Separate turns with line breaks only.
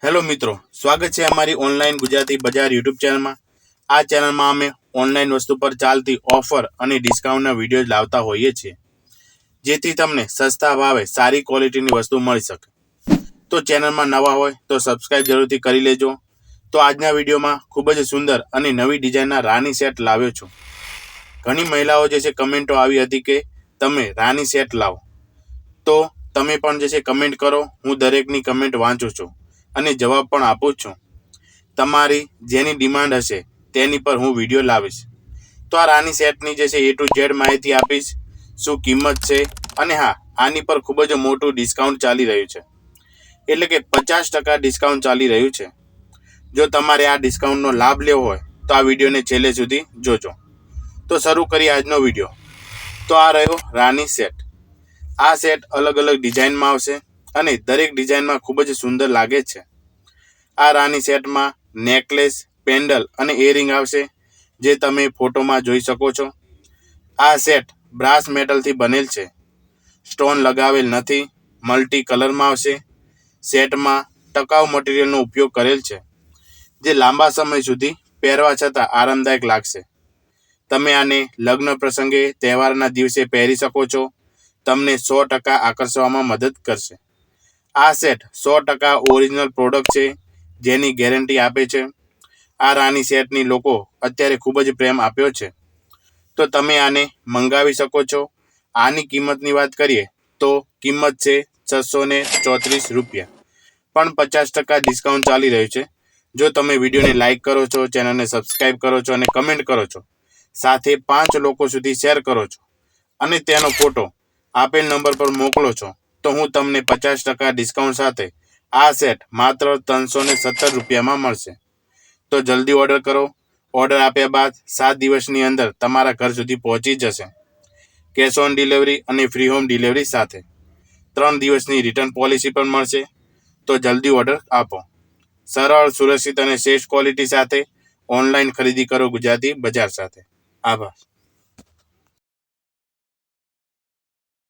Hello મિત્રો, સ્વાગત છે અમારી ઓનલાઈન ગુજરાતી બજાર યુટ્યુબ ચેનલમાં. આ ચેનલમાં અમે ઓનલાઈન વસ્તુ પર ચાલતી ઓફર અને ડિસ્કાઉન્ટના વિડીયો લાવતા હોઈએ છીએ, જેથી તમને સસ્તા ભાવે સારી ક્વોલિટીની વસ્તુ મળી શકે. તો ચેનલમાં નવા હોય તો સબસ્ક્રાઇબ જરૂરથી કરી લેજો. તો આજના વિડીયોમાં ખૂબ જ સુંદર અને નવી ડિઝાઇનના રાની સેટ લાવ્યો છું. ઘણી મહિલાઓ જે છે કમેન્ટો આવી હતી કે તમે રાની સેટ લાવો, તો તમે પણ જે છે કમેન્ટ કરો. હું દરેકની કમેન્ટ વાંચું છું અને જવાબ પણ આપું છું. તમારી જેની ડિમાન્ડ હશે તેની પર હું વિડીયો લાવીશ. તો આ રાની સેટની જે છે A to Z માહિતી આપીશ, શું કિંમત છે, અને હા, આની પર ખૂબ જ મોટું ડિસ્કાઉન્ટ ચાલી રહ્યું છે, એટલે કે 50% ડિસ્કાઉન્ટ ચાલી રહ્યું છે. જો તમારે આ ડિસ્કાઉન્ટનો લાભ લેવો હોય તો આ વિડીયોને છેલ્લે સુધી જોજો. તો શરૂ કરીએ આજનો વિડીયો. તો આ રહ્યો રાની સેટ. આ સેટ અલગ અલગ ડિઝાઇનમાં આવશે અને દરેક ડિઝાઇનમાં ખૂબ જ સુંદર લાગે છે. આ રાની સેટમાં નેકલેસ, પેન્ડલ અને ઇયરિંગ આવશે, જે તમે ફોટોમાં જોઈ શકો છો. આ સેટ બ્રાસ મેટલથી બનેલ છે, સ્ટોન લગાવેલ નથી, મલ્ટી કલરમાં આવશે. સેટમાં ટકાઉ મટીરિયલનો ઉપયોગ કરેલ છે, જે લાંબા સમય સુધી પહેરવા છતાં આરામદાયક લાગશે. તમે આને લગ્ન પ્રસંગે, તહેવારના દિવસે પહેરી શકો છો. તમને 100% આકર્ષવામાં મદદ કરશે. આ સેટ 100% ઓરિજિનલ પ્રોડક્ટ છે, જેની ગેરંટી આપે છે. આ રાની સેટની લોકો અત્યારે ખૂબ જ પ્રેમ આપ્યો છે, તો તમે આને મંગાવી શકો છો. આની કિંમતની વાત કરીએ તો કિંમત છે ₹634, પણ 50% ડિસ્કાઉન્ટ ચાલી રહ્યું છે. જો તમે વિડીયોને લાઇક કરો છો, ચેનલને સબસ્ક્રાઇબ કરો છો અને કમેન્ટ કરો છો, સાથે 5 લોકો સુધી શેર કરો છો અને તેનો ફોટો આપેલ નંબર પર મોકલો છો, તો હું તમને 50% ડિસ્કાઉન્ટ સાથે આ સેટ માત્ર ₹317 મળશે. તો જલ્દી ઓર્ડર કરો. ઓર્ડર આપ્યા બાદ 7 દિવસની અંદર તમારા ઘર સુધી પહોંચી જશે, કેશ ઓન ડિલિવરી અને ફ્રી હોમ ડિલિવરી સાથે. 3 દિવસની રિટર્ન પોલિસી પણ મળશે. તો જલ્દી ઓર્ડર આપો. સરળ, સુરક્ષિત અને શ્રેષ્ઠ ક્વોલિટી સાથે ઓનલાઈન ખરીદી કરો ગુજરાતી બજાર સાથે. આભાર.